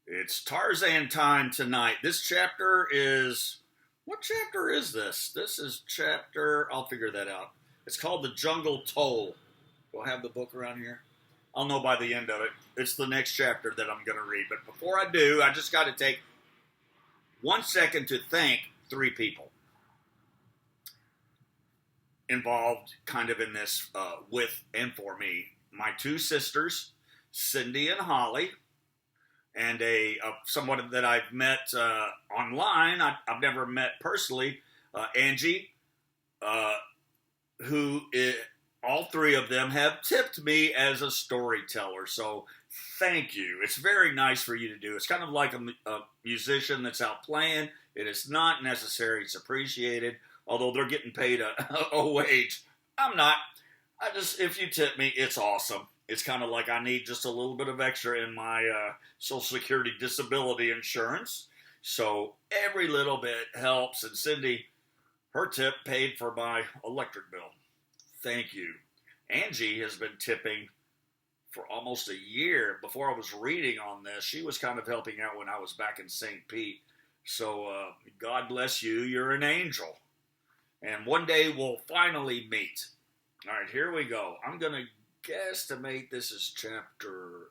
It's Tarzan time tonight. This chapter is. What chapter is this? This is chapter. I'll figure that out. It's called The Jungle Toll. Do I have the book around here? I'll know by the end of it. It's the next chapter that I'm going to read. But before I do, I just got to take 1 second to thank three people involved kind of in this with and for me. My two sisters, Cindy and Holly, and someone that I've met online. I've never met personally, Angie, who all three of them have tipped me as a storyteller. So thank you. It's very nice for you to do. It's kind of like a musician that's out playing. It is not necessary. It's appreciated, although they're getting paid a wage. I'm not. If you tip me, it's awesome. It's kind of like I need just a little bit of extra in my Social Security disability insurance. So every little bit helps. And Cindy, her tip paid for my electric bill. Thank you. Angie has been tipping for almost a year. Before I was reading on this, she was kind of helping out when I was back in St. Pete. So God bless you. You're an angel. And one day we'll finally meet. All right, here we go. I'm going to guesstimate this is chapter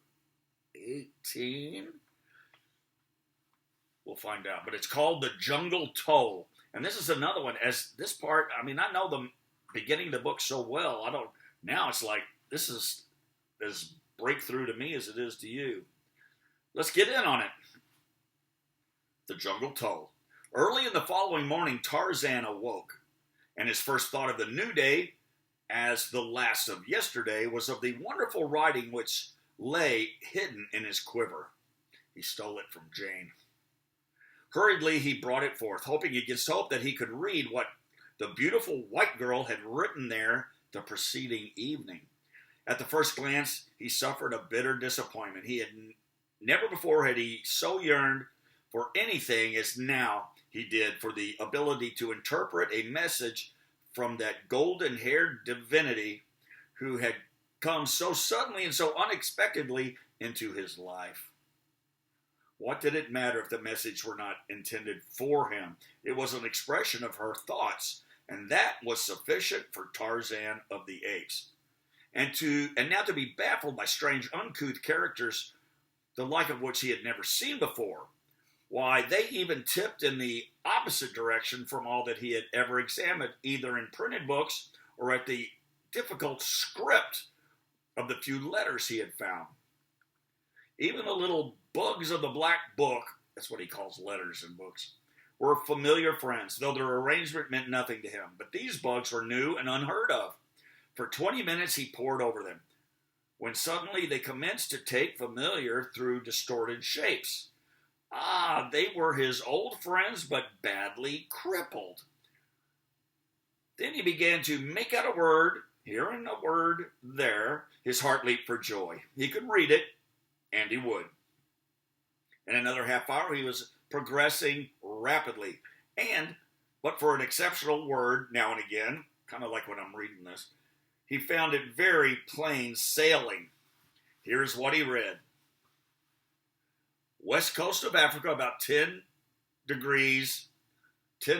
18. We'll find out. But it's called The Jungle Toll. And this is another one. As this part, I mean, I know the beginning of the book so well. Now it's like, this is as breakthrough to me as it is to you. Let's get in on it. The Jungle Toll. Early in the following morning, Tarzan awoke. And his first thought of the new day, as the last of yesterday, was of the wonderful writing which lay hidden in his quiver. He stole it from Jane. Hurriedly he brought it forth, hoping against hope that he could read what the beautiful white girl had written there the preceding evening. At the first glance, he suffered a bitter disappointment. Never before had he so yearned for anything as now he did for the ability to interpret a message from that golden-haired divinity who had come so suddenly and so unexpectedly into his life. What did it matter if the message were not intended for him? It was an expression of her thoughts, and that was sufficient for Tarzan of the Apes. And now to be baffled by strange, uncouth characters, the like of which he had never seen before. Why, they even tipped in the opposite direction from all that he had ever examined, either in printed books or at the difficult script of the few letters he had found. Even the little bugs of the black book, that's what he calls letters in books, were familiar friends, though their arrangement meant nothing to him. But these bugs were new and unheard of. For 20 minutes he pored over them, when suddenly they commenced to take familiar through distorted shapes. They were his old friends, but badly crippled. Then he began to make out a word here and a word there. His heart leaped for joy. He could read it, and he would. In another half hour, he was progressing rapidly. But for an exceptional word now and again, kind of like when I'm reading this, he found it very plain sailing. Here's what he read. West coast of Africa, about 10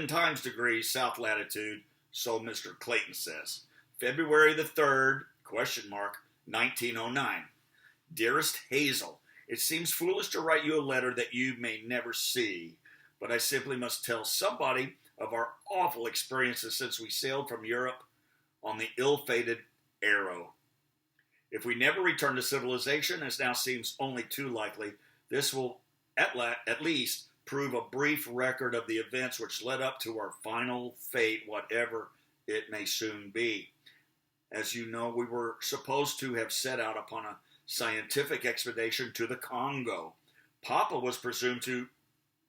times degrees south latitude, so Mr. Clayton says. February the 3rd, 1909. Dearest Hazel, it seems foolish to write you a letter that you may never see, but I simply must tell somebody of our awful experiences since we sailed from Europe on the ill-fated Arrow. If we never return to civilization, as now seems only too likely, this will at least prove a brief record of the events which led up to our final fate, whatever it may soon be. As you know, we were supposed to have set out upon a scientific expedition to the Congo. Papa was presumed to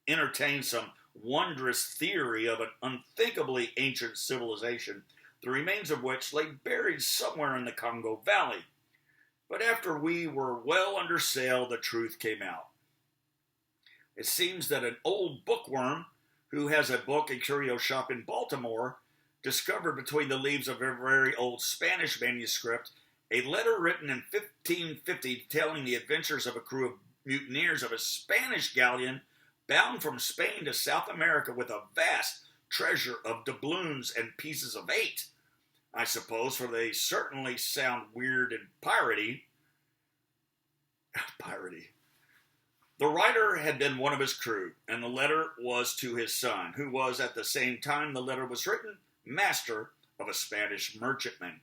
entertain some wondrous theory of an unthinkably ancient civilization, the remains of which lay buried somewhere in the Congo Valley. But after we were well under sail, the truth came out. It seems that an old bookworm who has a book and curio shop in Baltimore discovered between the leaves of a very old Spanish manuscript a letter written in 1550 telling the adventures of a crew of mutineers of a Spanish galleon bound from Spain to South America with a vast treasure of doubloons and pieces of eight, I suppose, for they certainly sound weird and piratey. Piratey. The writer had been one of his crew, and the letter was to his son, who was, at the same time the letter was written, master of a Spanish merchantman.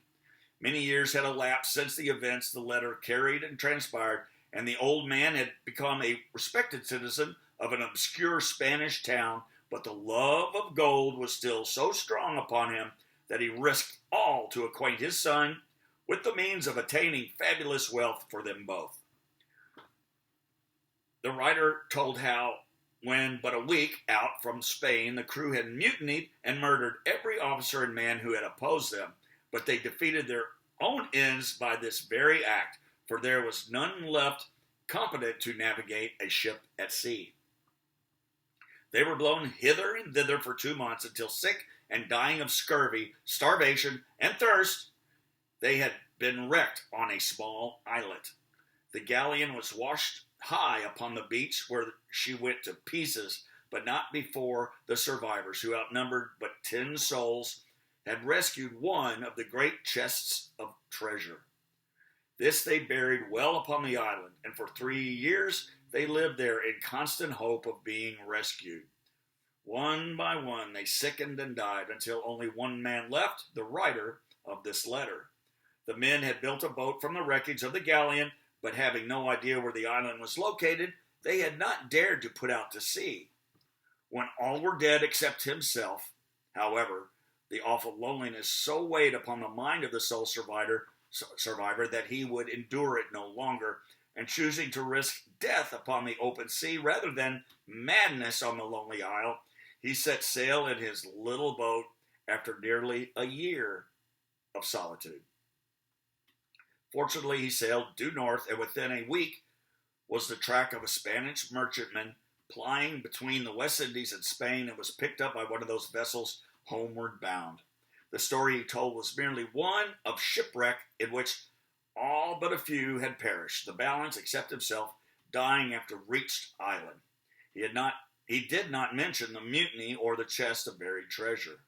Many years had elapsed since the events the letter carried and transpired, and the old man had become a respected citizen of an obscure Spanish town, but the love of gold was still so strong upon him that he risked all to acquaint his son with the means of attaining fabulous wealth for them both. The writer told how, when but a week out from Spain, the crew had mutinied and murdered every officer and man who had opposed them, but they defeated their own ends by this very act, for there was none left competent to navigate a ship at sea. They were blown hither and thither for 2 months until, sick and dying of scurvy, starvation, and thirst, they had been wrecked on a small islet. The galleon was washed high upon the beach, where she went to pieces, but not before the survivors, who outnumbered but 10 souls, had rescued one of the great chests of treasure. This they buried well upon the island, and for 3 years they lived there in constant hope of being rescued. One by one they sickened and died, until only one man left, the writer of this letter. The men had built a boat from the wreckage of the galleon, but having no idea where the island was located, they had not dared to put out to sea. When all were dead except himself, however, the awful loneliness so weighed upon the mind of the sole survivor that he would endure it no longer, and choosing to risk death upon the open sea rather than madness on the lonely isle, he set sail in his little boat after nearly a year of solitude. Fortunately, he sailed due north, and within a week was the track of a Spanish merchantman plying between the West Indies and Spain, and was picked up by one of those vessels homeward bound. The story he told was merely one of shipwreck, in which all but a few had perished, the balance, except himself, dying after reached island. He did not mention the mutiny or the chest of buried treasure.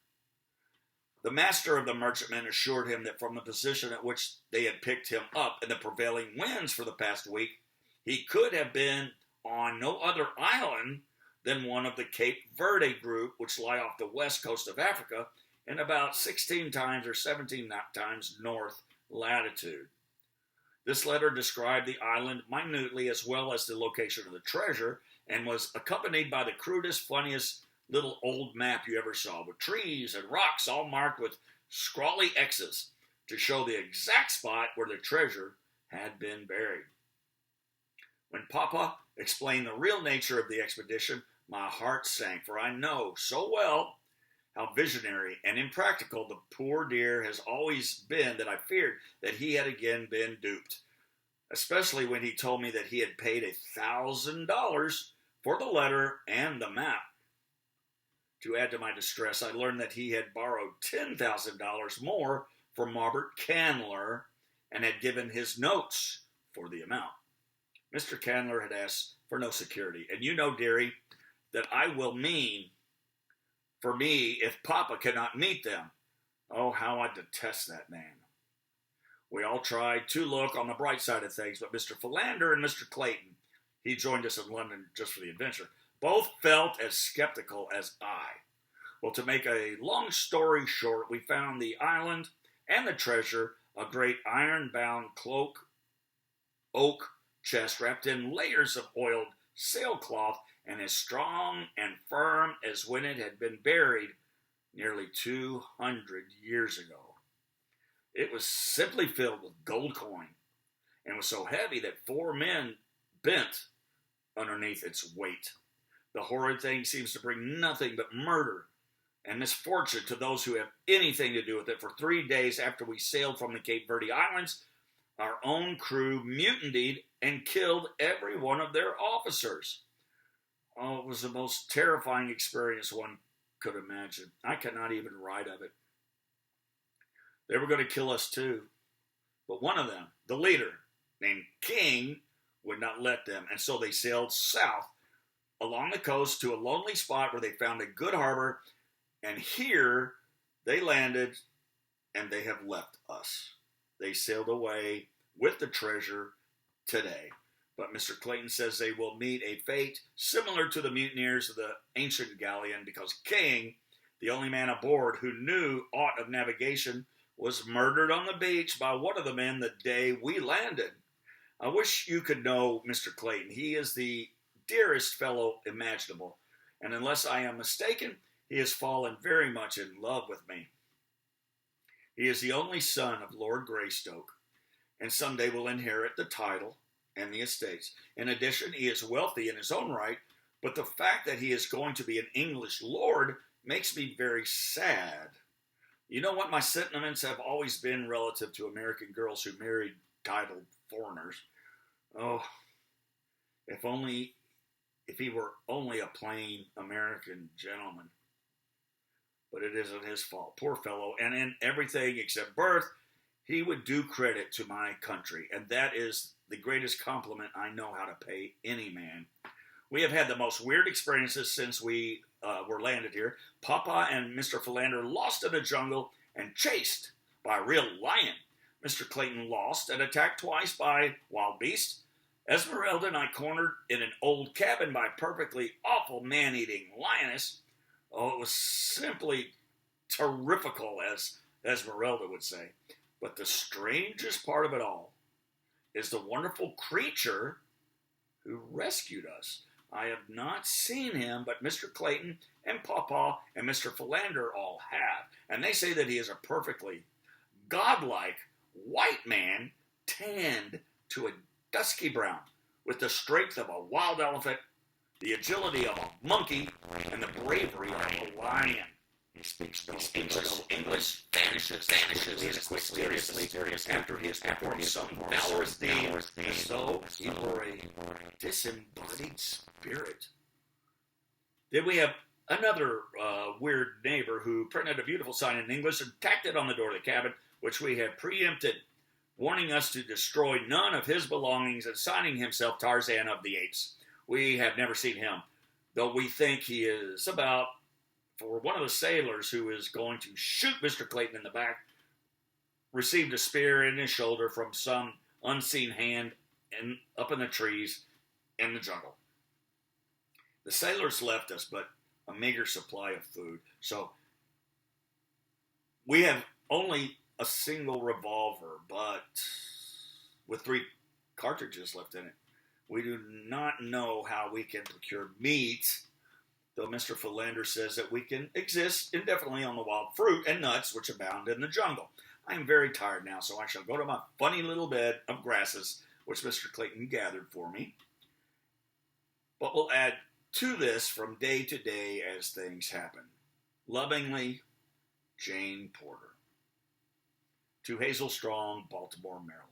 The master of the merchantman assured him that from the position at which they had picked him up in the prevailing winds for the past week, he could have been on no other island than one of the Cape Verde group, which lie off the west coast of Africa in about 16 times or 17 times north latitude. This letter described the island minutely, as well as the location of the treasure, and was accompanied by the crudest, funniest little old map you ever saw, with trees and rocks all marked with scrawly X's to show the exact spot where the treasure had been buried. When Papa explained the real nature of the expedition, my heart sank, for I know so well how visionary and impractical the poor dear has always been that I feared that he had again been duped, especially when he told me that he had paid $1,000 for the letter and the map. To add to my distress, I learned that he had borrowed $10,000 more from Robert Candler and had given his notes for the amount. Mr. Candler had asked for no security, and you know, dearie, that I will mean for me if Papa cannot meet them. Oh, how I detest that man. We all tried to look on the bright side of things, but Mr. Philander and Mr. Clayton, he joined us in London just for the adventure, both felt as skeptical as I. Well, to make a long story short, we found the island and the treasure, a great iron-bound oak chest wrapped in layers of oiled sailcloth, and as strong and firm as when it had been buried nearly 200 years ago. It was simply filled with gold coin, and was so heavy that 4 men bent underneath its weight. The horrid thing seems to bring nothing but murder and misfortune to those who have anything to do with it. For 3 days after we sailed from the Cape Verde Islands, our own crew mutinied and killed every one of their officers. Oh, it was the most terrifying experience one could imagine. I cannot even write of it. They were going to kill us too. But one of them, the leader, named King, would not let them, and so they sailed south along the coast to a lonely spot where they found a good harbor, and here they landed, and they have left us. They sailed away with the treasure today. But Mr. Clayton says they will meet a fate similar to the mutineers of the ancient galleon, because King, the only man aboard who knew aught of navigation, was murdered on the beach by one of the men the day we landed. I wish you could know Mr. Clayton. He is the dearest fellow imaginable, and unless I am mistaken, he has fallen very much in love with me. He is the only son of Lord Greystoke, and someday will inherit the title and the estates. In addition, he is wealthy in his own right, but the fact that he is going to be an English lord makes me very sad. You know what my sentiments have always been relative to American girls who married titled foreigners. Oh, if he were only a plain American gentleman. But it isn't his fault. Poor fellow. And in everything except birth, he would do credit to my country. And that is the greatest compliment I know how to pay any man. We have had the most weird experiences since we were landed here. Papa and Mr. Philander lost in the jungle and chased by a real lion. Mr. Clayton lost and attacked twice by wild beasts. Esmeralda and I cornered in an old cabin by a perfectly awful man-eating lioness. Oh, it was simply terrifical, as Esmeralda would say. But the strangest part of it all is the wonderful creature who rescued us. I have not seen him, but Mr. Clayton and Papa and Mr. Philander all have. And they say that he is a perfectly godlike white man tanned to a dusky brown, with the strength of a wild elephant, the agility of a monkey, and the bravery of a lion. He speaks no English, vanishes mysteriously after he has performed some valorous deed, as though he were a disembodied spirit. Then we have another weird neighbor who printed a beautiful sign in English and tacked it on the door of the cabin, which we had preempted, warning us to destroy none of his belongings and signing himself Tarzan of the Apes. We have never seen him, though we think he is about for one of the sailors who is going to shoot Mr. Clayton in the back, received a spear in his shoulder from some unseen hand up in the trees in the jungle. The sailors left us but a meager supply of food, so we have only a single revolver, but with 3 cartridges left in it. We do not know how we can procure meat, though Mr. Philander says that we can exist indefinitely on the wild fruit and nuts which abound in the jungle. I am very tired now, so I shall go to my funny little bed of grasses, which Mr. Clayton gathered for me. But we'll add to this from day to day as things happen. Lovingly, Jane Porter. To Hazel Strong, Baltimore, Maryland.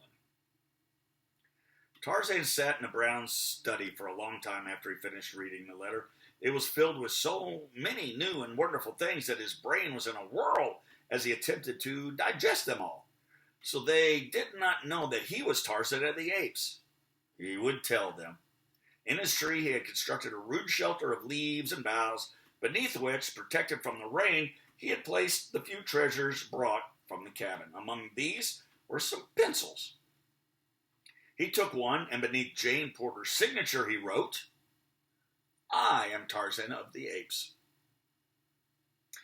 Tarzan sat in a brown study for a long time after he finished reading the letter. It was filled with so many new and wonderful things that his brain was in a whirl as he attempted to digest them all. So they did not know that he was Tarzan of the Apes. He would tell them. In his tree he had constructed a rude shelter of leaves and boughs, beneath which, protected from the rain, he had placed the few treasures brought from the cabin. Among these were some pencils. He took one, and beneath Jane Porter's signature he wrote, "I am Tarzan of the Apes."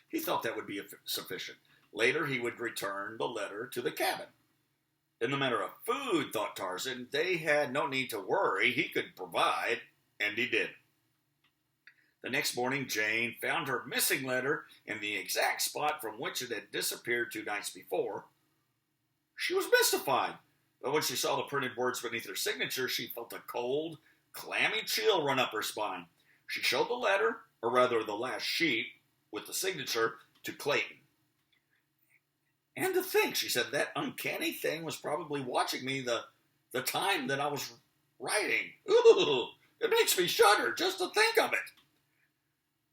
He thought that would be sufficient. Later he would return the letter to the cabin. In the matter of food, thought Tarzan, they had no need to worry. He could provide, and he did. The next morning, Jane found her missing letter in the exact spot from which it had disappeared 2 nights before. She was mystified, but when she saw the printed words beneath her signature, she felt a cold, clammy chill run up her spine. She showed the letter, or rather the last sheet, with the signature, to Clayton. And to think, she said, that uncanny thing was probably watching me the time that I was writing. Ooh, it makes me shudder just to think of it.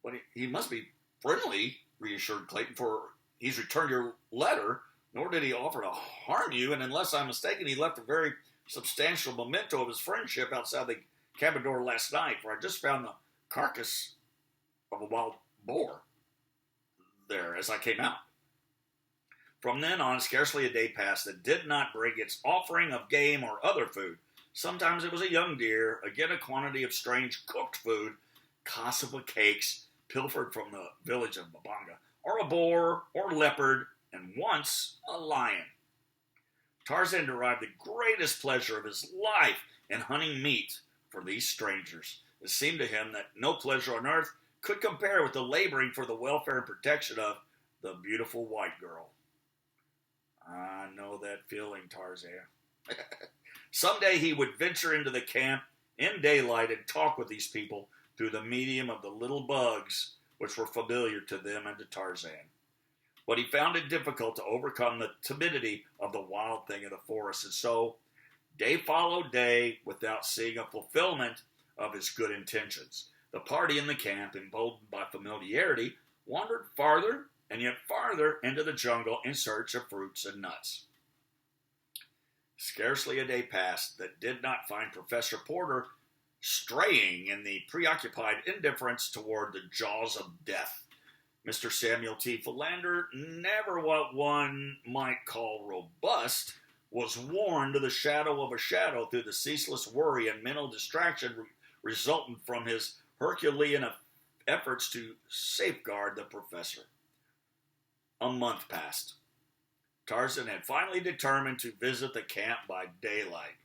But he must be friendly, reassured Clayton, for he's returned your letter, nor did he offer to harm you, and unless I'm mistaken, he left a very substantial memento of his friendship outside the cabin door last night, for I just found the carcass of a wild boar there as I came out. From then on, scarcely a day passed that did not bring its offering of game or other food. Sometimes it was a young deer, again a quantity of strange cooked food, cassava cakes pilfered from the village of Babanga, or a boar, or leopard, and once a lion. Tarzan derived the greatest pleasure of his life in hunting meat for these strangers. It seemed to him that no pleasure on earth could compare with the laboring for the welfare and protection of the beautiful white girl. I know that feeling, Tarzan. Someday he would venture into the camp in daylight and talk with these people through the medium of the little bugs which were familiar to them and to Tarzan. But he found it difficult to overcome the timidity of the wild thing in the forest, and so day followed day without seeing a fulfillment of his good intentions. The party in the camp, emboldened by familiarity, wandered farther and yet farther into the jungle in search of fruits and nuts. Scarcely a day passed that did not find Professor Porter straying in the preoccupied indifference toward the jaws of death. Mr. Samuel T. Philander, never what one might call robust, was worn to the shadow of a shadow through the ceaseless worry and mental distraction resultant from his Herculean efforts to safeguard the professor. A month passed. Tarzan had finally determined to visit the camp by daylight.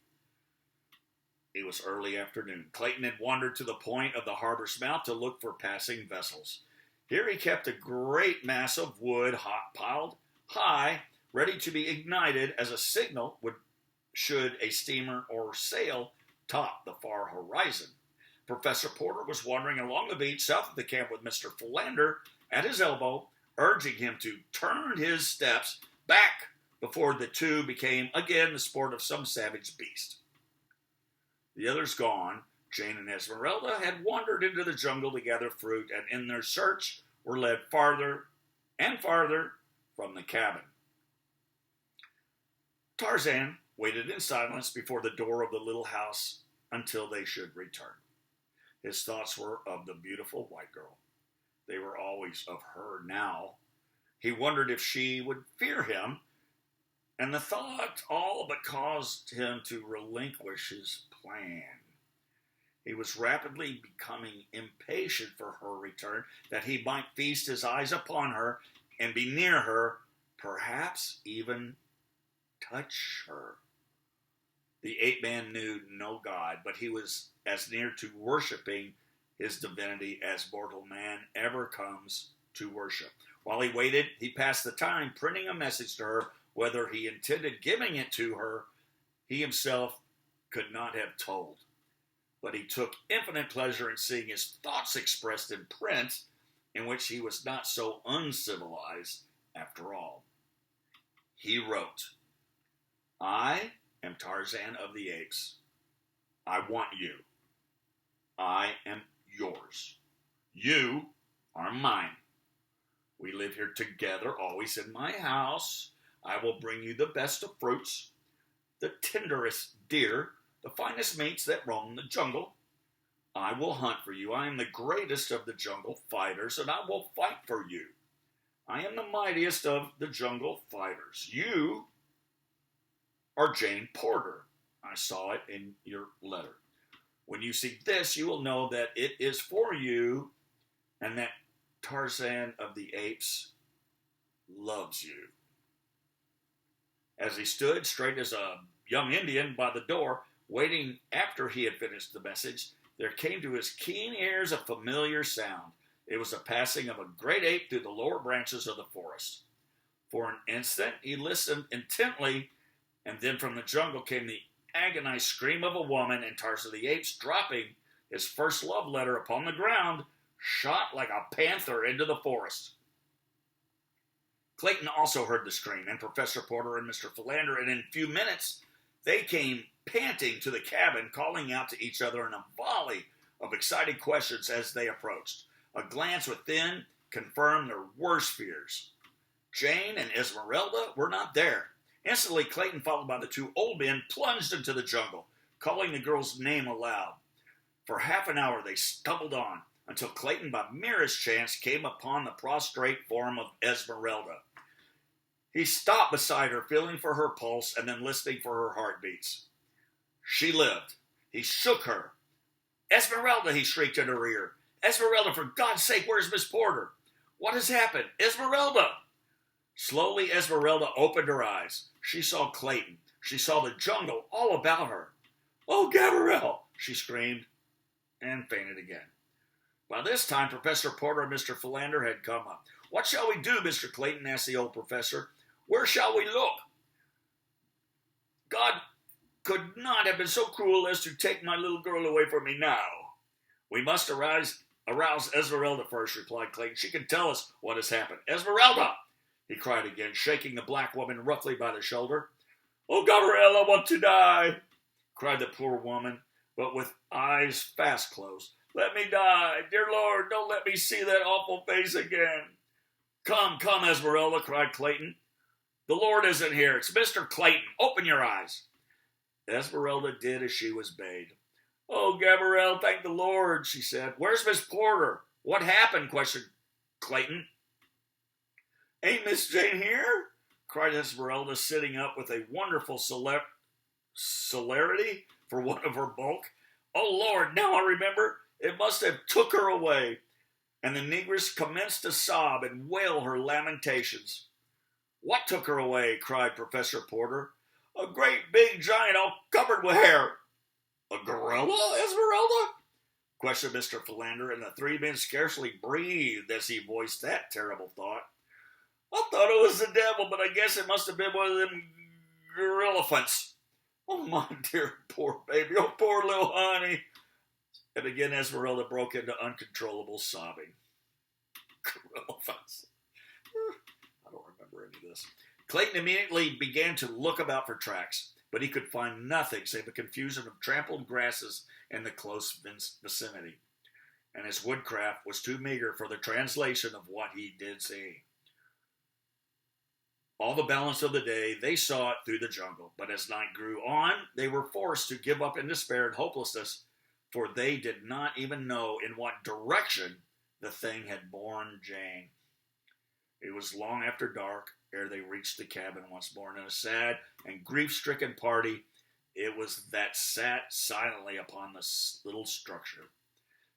It was early afternoon. Clayton had wandered to the point of the harbor's mouth to look for passing vessels. Here he kept a great mass of wood piled high, ready to be ignited as a signal should a steamer or sail top the far horizon. Professor Porter was wandering along the beach south of the camp with Mr. Philander at his elbow, urging him to turn his steps back before the two became again the sport of some savage beast. The others gone, Jane and Esmeralda had wandered into the jungle to gather fruit, and in their search were led farther and farther from the cabin. Tarzan waited in silence before the door of the little house until they should return. His thoughts were of the beautiful white girl. They were always of her now. He wondered if she would fear him, and the thought all but caused him to relinquish his plan. He was rapidly becoming impatient for her return, that he might feast his eyes upon her and be near her, perhaps even touch her. The ape-man knew no god, but he was as near to worshiping his divinity as mortal man ever comes to worship. While he waited, he passed the time printing a message to her. Whether he intended giving it to her, he himself could not have told. But he took infinite pleasure in seeing his thoughts expressed in print, in which he was not so uncivilized after all. He wrote, "I am Tarzan of the Apes. I want you. I am yours. You are mine. We live here together, always in my house. I will bring you the best of fruits, the tenderest deer, the finest meats that roam the jungle. I will hunt for you. I am the greatest of the jungle fighters, and I will fight for you. I am the mightiest of the jungle fighters. You are Jane Porter. I saw it in your letter. When you see this, you will know that it is for you, and that Tarzan of the Apes loves you." As he stood straight as a young Indian by the door, waiting after he had finished the message, there came to his keen ears a familiar sound. It was the passing of a great ape through the lower branches of the forest. For an instant he listened intently, and then from the jungle came the agonized scream of a woman, and Tarzan the Apes, dropping his first love letter upon the ground, shot like a panther into the forest. Clayton also heard the scream, and Professor Porter and Mr. Philander, and in a few minutes they came panting to the cabin, calling out to each other in a volley of excited questions as they approached. A glance within confirmed their worst fears. Jane and Esmeralda were not there. Instantly, Clayton, followed by the two old men, plunged into the jungle, calling the girl's name aloud. For half an hour they stumbled on, until Clayton, by merest chance, came upon the prostrate form of Esmeralda. He stopped beside her, feeling for her pulse and then listening for her heartbeats. She lived. He shook her. "Esmeralda," he shrieked in her ear. "Esmeralda, for God's sake, where's Miss Porter? What has happened? Esmeralda!" Slowly, Esmeralda opened her eyes. She saw Clayton. She saw the jungle all about her. "Oh, Gabrielle!" she screamed, and fainted again. By this time, Professor Porter and Mr. Philander had come up. "What shall we do, Mr. Clayton?" asked the old professor. "Where shall we look? God could not have been so cruel as to take my little girl away from me now." "We must arouse Esmeralda first," replied Clayton. "She can tell us what has happened." "Esmeralda!" he cried again, shaking the black woman roughly by the shoulder. "Oh, Gabrielle, I want to die," cried the poor woman, but with eyes fast closed. "Let me die. Dear Lord, don't let me see that awful face again." Come, Esmeralda," cried Clayton. "The Lord isn't here. It's Mr. Clayton. Open your eyes." Esmeralda did as she was bade. "Oh, Gabrielle, thank the Lord," she said. "Where's Miss Porter? What happened?" questioned Clayton. "Ain't Miss Jane here?" cried Esmeralda, sitting up with a wonderful celerity for one of her bulk. "Oh, Lord, now I remember. It must have took her away." And the negress commenced to sob and wail her lamentations. "What took her away?" cried Professor Porter. "A great big giant all covered with hair." "A gorilla, Esmeralda?" questioned Mr. Philander, and the three men scarcely breathed as he voiced that terrible thought. "I thought it was the devil, but I guess it must have been one of them gorillafants. Oh, my dear poor baby. Oh, poor little honey." And again Esmeralda broke into uncontrollable sobbing. Gorillafants. I don't remember any of this. Clayton immediately began to look about for tracks, but he could find nothing save a confusion of trampled grasses in the close vicinity, and his woodcraft was too meager for the translation of what he did see. All the balance of the day they sought through the jungle, but as night grew on, they were forced to give up in despair and hopelessness, for they did not even know in what direction the thing had borne Jane. It was long after dark ere they reached the cabin once more, and in a sad and grief-stricken party it was that sat silently upon the little structure.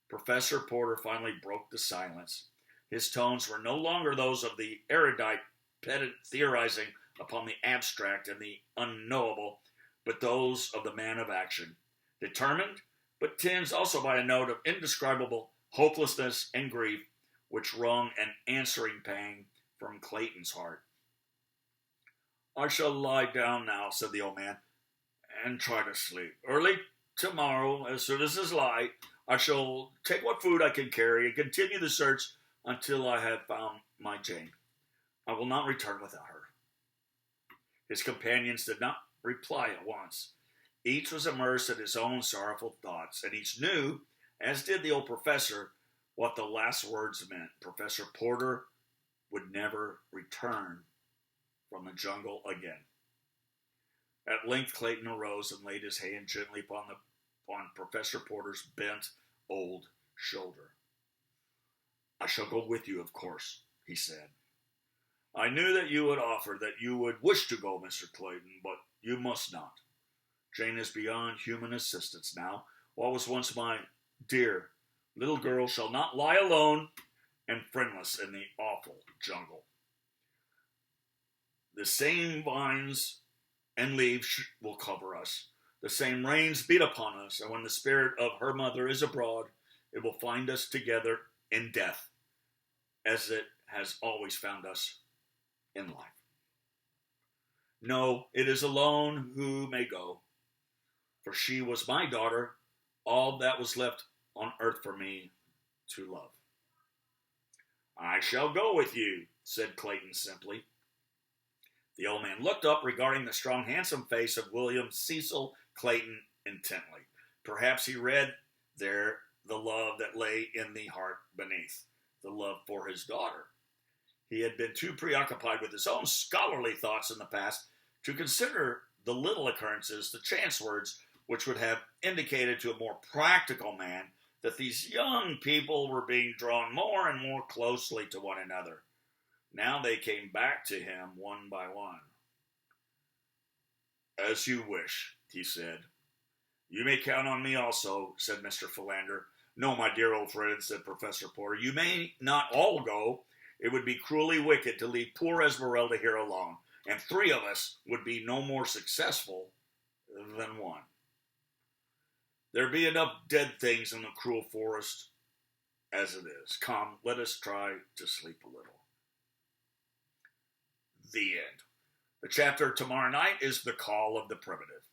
Professor Porter finally broke the silence. His tones were no longer those of the erudite pedant theorizing upon the abstract and the unknowable, but those of the man of action, determined, but tinged also by a note of indescribable hopelessness and grief, which wrung an answering pang from Clayton's heart. "I shall lie down now," said the old man, "and try to sleep. Early tomorrow, as soon as it's light, I shall take what food I can carry and continue the search until I have found my Jane. I will not return without her." His companions did not reply at once. Each was immersed in his own sorrowful thoughts, and each knew, as did the old professor, what the last words meant. Professor Porter would never return from the jungle again. At length Clayton arose and laid his hand gently upon Professor Porter's bent old shoulder. "I shall go with you, of course," he said. "I knew that you would offer, that you would wish to go, Mr. Clayton, but you must not. Jane is beyond human assistance now. What was once my dear little girl shall not lie alone and friendless in the awful jungle. The same vines and leaves will cover us. The same rains beat upon us, and when the spirit of her mother is abroad, it will find us together in death, as it has always found us in life. No, it is alone who may go, for she was my daughter, all that was left on earth for me to love." "I shall go with you," said Clayton simply. The old man looked up, regarding the strong, handsome face of William Cecil Clayton intently. Perhaps he read there the love that lay in the heart beneath, the love for his daughter. He had been too preoccupied with his own scholarly thoughts in the past to consider the little occurrences, the chance words, which would have indicated to a more practical man that these young people were being drawn more and more closely to one another. Now they came back to him one by one. "As you wish," he said. "You may count on me also," said Mr. Philander. "No, my dear old friend," said Professor Porter, "you may not all go. It would be cruelly wicked to leave poor Esmeralda here alone, and 3 of us would be no more successful than 1. There be enough dead things in the cruel forest as it is. Come, let us try to sleep a little." The end. The chapter tomorrow night is The Call of the Primitive.